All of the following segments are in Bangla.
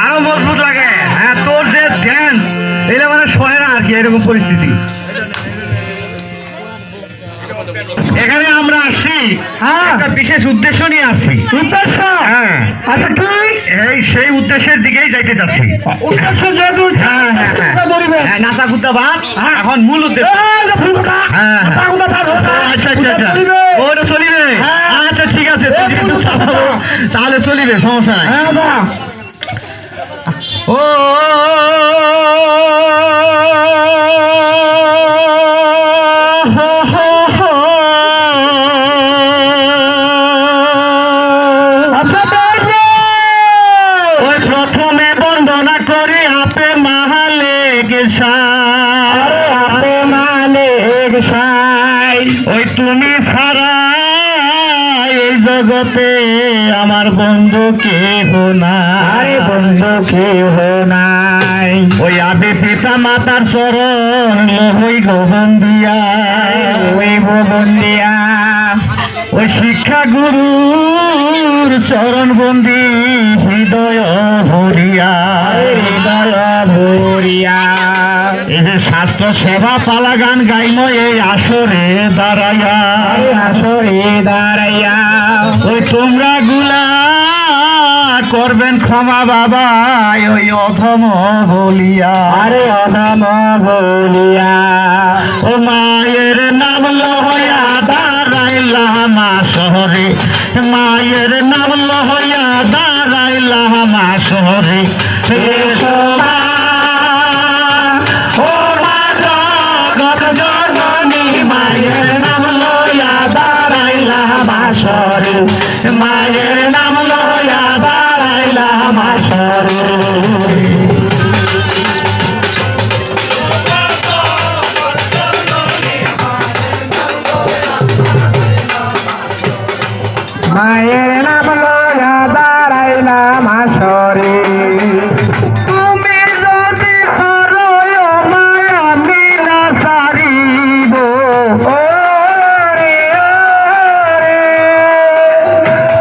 আরো মজবুত লাগে। হ্যাঁ, তোর যে ড্যান্স এটা মানে সয় না আর কি, এরকম পরিস্থিতি। এখানে আমরা আসছি একটা বিশেষ উদ্দেশ্য নিয়ে আসছি। উদ্দেশ্য? হ্যাঁ। আচ্ছা কি? এই সেই উদ্দেশ্যের দিকেই যাইতে যাচ্ছি। উদ্দেশ্য যেহেতু নাচা কুত্তা বাদ, এখন মূল উদ্দেশ্য। হ্যাঁ, আচ্ছা আচ্ছা আচ্ছা, ওটা চলিবে। আচ্ছা ঠিক আছে, তাহলে চলিবে, সমস্যা নাই। ও প্রথমে বন্দনা করি আপে মাহালে গেছাই, ওই তুমি ছাড়া এই জগতে আমার বন্ধু কেহ নাই, বন্ধু কেহ নাই। ওই আদি পিতা মাতার চরণ লহই গোবন্দিয়া, ওই গোবন্দিয়া, ওই শিক্ষা গুরুর চরণ বন্দি হৃদয় ভরিয়া, হৃদয় ভরিয়া। এই যে শাস্ত্র সেবা পালা গান গাইল এই আসরে দাঁড়াইয়া, আসরে দাঁড়াইয়া। ওই তোমরা গুলা করবেন ক্ষমা বাবা ওই অধম বলিয়া, আরে অধম বলিয়া। ও মায়ের নাম লহয়া দাঁড়াইলাম শহরে, মায়ের নাম লহয়া দাঁড়াইলাম শহরে। ও মা জগৎ জননী মায়ের নাম লয়া দাঁড়াইলাম শহরে, মায়ের নাম লয়া দাঁড়াইলাম শহরে। মায়ের নাম লয়া দাঁড়াইলাম আসরে। তুমি যদি সরয় মায়া মিলা সারিব, ওরে ওরে,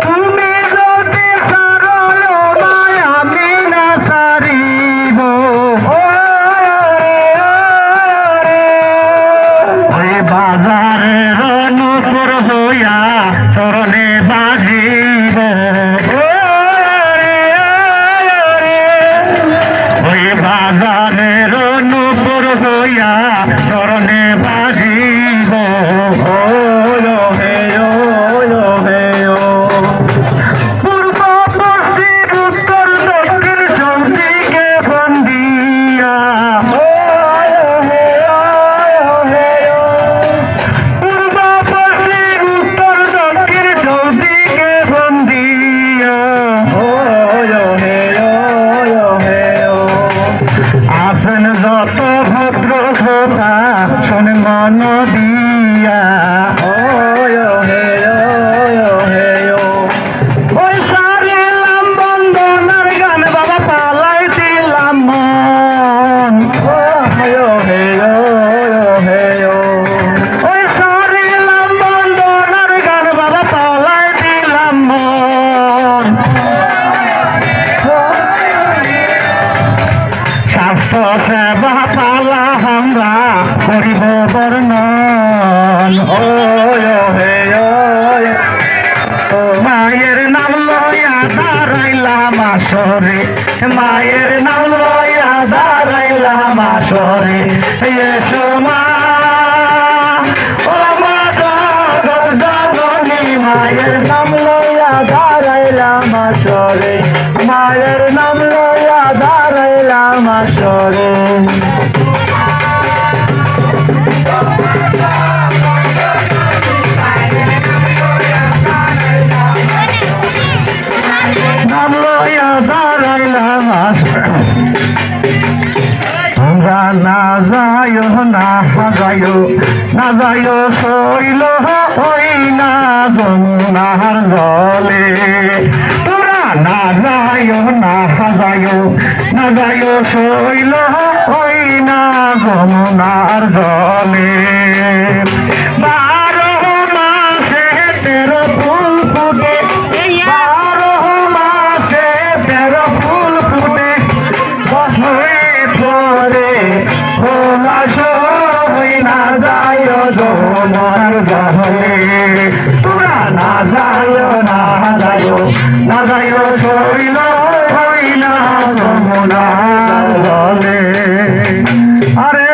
তুমি যদি সরয় মায়া মিলা সারিব, ওরে ওরে, ওই বাজারের নূপুর হইয়া চরণে বাজিব, ওই বাজারের নূপুর হইয়া চরণে বাজিব। পূর্ব পশ্চিম উত্তর দক্ষিণ চৌদিকে বন্দিয়া, পূর্ব পশ্চিম উত্তর দক্ষিণ চৌদিকে বন্দিয়া। আসেন যত ভদ্র শ্রোতা শোন মন দিয়া, ওই সারিলাম বন্দনার গান বাবা পালাই দিলাম মন, ওই সারিলাম বন্দনার গান বাবা পালাই দিলাম মন। স্বাস্থ্য সেবা পালা আমরা করিব বর্ণন, মায়ের নাম লয়া দাঁড়াইলাম আসরে, মায়ের নাম লয়া দাঁড়াইলাম আসরে। এসো মা, ও মা জগৎ জননী মায়ের নাম লয়া দাঁড়াইলাম আসরে, মায়ের নাম লয়া দাঁড়াইলাম আসরে। নাম লয়া দাঁড়াইলাম আসরে। তোমরা না যায় না হাজায়ো, না যায় শৈল ওই না যমুনার জলে। তোমরা না যায় না হাজায়ো, না যায় শৈল ওই না যমুনার জলে। 12 মাসে 13 ফুল ফুটে, 12 মাসে 13 ফুল ফুটে বসে ধরে খোলাস হই না যায় যমুনার জলে তোমরা না যায় না যায় না যায় শৈল হই না যমুনার জলে আরে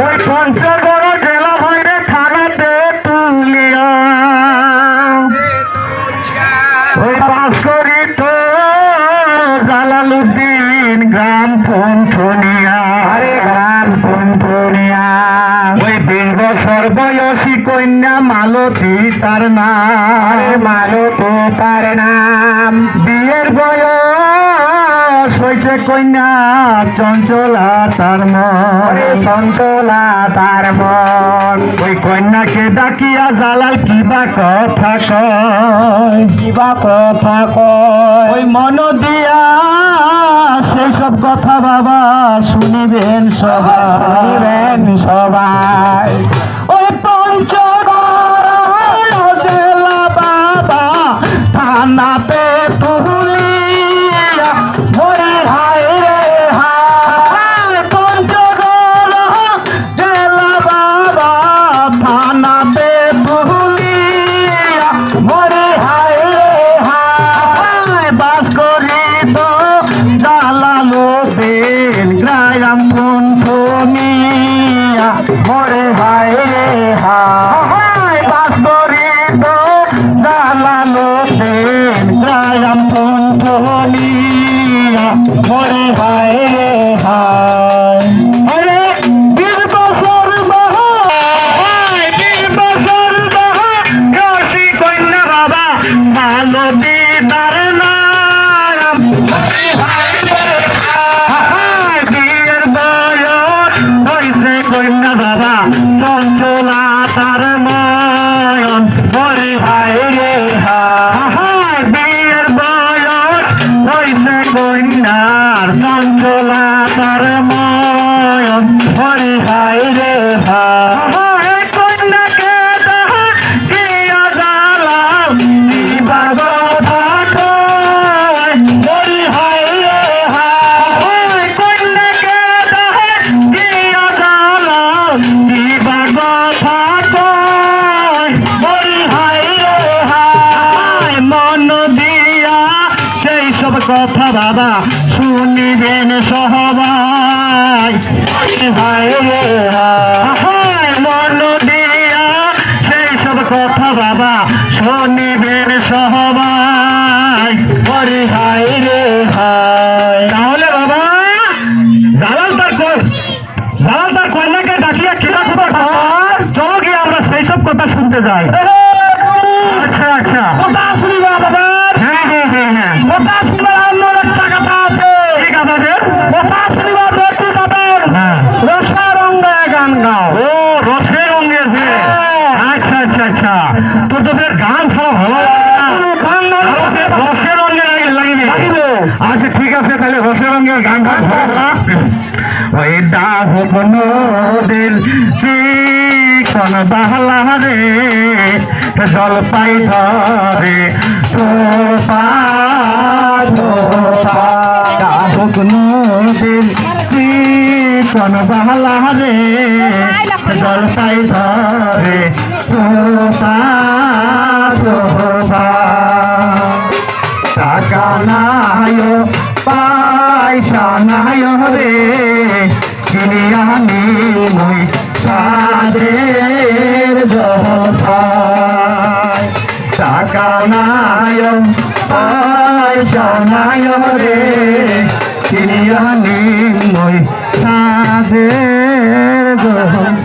ওই পঞ্চগড় জেলা ভৈরে থানাতে তুলিয়া ওই পাঁচকড়িত জালালুদ্দিন গ্রাম পন্থনিয়া গ্রাম পন্থনিয়া ওই 20 বছর বয়সী কন্যা মালতী তার নাম মালতী তার নাম বিয়ের বয়স হয়েছে কন্যা চঞ্চলা তার মন চঞ্চলা তার মন ওই কন্যাকে ডাকিয়া জালাল কিবা কথা কয় কিবা কথা কয় ওই মন দিয়া সেসব কথা বাবা শুনিবেন সবাই শুনিবেন সবাই ওই পঞ্চগড় জেলা বাবা থানাতে তুলিয়া ভরে হায় রে হায় পঞ্চগড় জেলা বাবা থানাতে তুলিয়া ভরে হায় রে হায় বাস করিত জালালুদ্দিন গ্রাম পন্থনিয়া ভরে হায় রে হায় বাস করিত জালালুদ্দিন গ্রাম পন্থনিয়া ভরে হায় রে হায় আরে 20 বছর বয়স 20 বছর বয়স কন্যা বাবা মালতী তার নাম বিয়ের বয়স হইছে কন্যা বাবা চঞ্চলা তার ময়ন ভরে হায় রে হায় বিয়ের বয়স হইছে কন্যার চঞ্চলা তার ময়ন ভরে হায় রে হায় কন্যাকে দিয়া জালাল দিবার কথা কয় ভরে হায় রে হায় কন্যাকে দিয়া জালাল দিবার কথা কয় ভরে হায় রে হায় মন দিয়া সেই সব কথা বাবা শুনিবেন সবাই হায় রে হায় মন দিয়া সেই সব কথা বাবা শুনিবেন সবাই হরি হায় রে হায় তাহলে বাবা জালাল তার কন্যাকে ডাকিয়া কিরা খবর চলো গিয়ে আমরা সেই সব কথা শুনতে যাই আচ্ছা আচ্ছা কথা শুনিবা বাবা হ্যাঁ হ্যাঁ হ্যাঁ হ্যাঁ কথা শুনবার অন্য একটা কথা আছে কি কথা আছে কথা শুনিবার দেখতে যাবেন রসের রঙে গান গাও ও রসের রঙের আচ্ছা আচ্ছা আচ্ছা তোদের গান ছাড়া ভালো লাগে না রসের রঙের লাগিবে আচ্ছা ঠিক আছে তাহলে রসের রঙের গান ওই দাহ নদীর চিকন বাহলা রে জলপাই ধরে দাহুক নদীর চিকন বাহলা রে জলপাই ধরে টাকা নাই পয়সা নাই রে কিনে আনি মই সাদের জলপাই টাকা নাই পয়সা নাই রে কিনে আনি মই সাদের জলপাই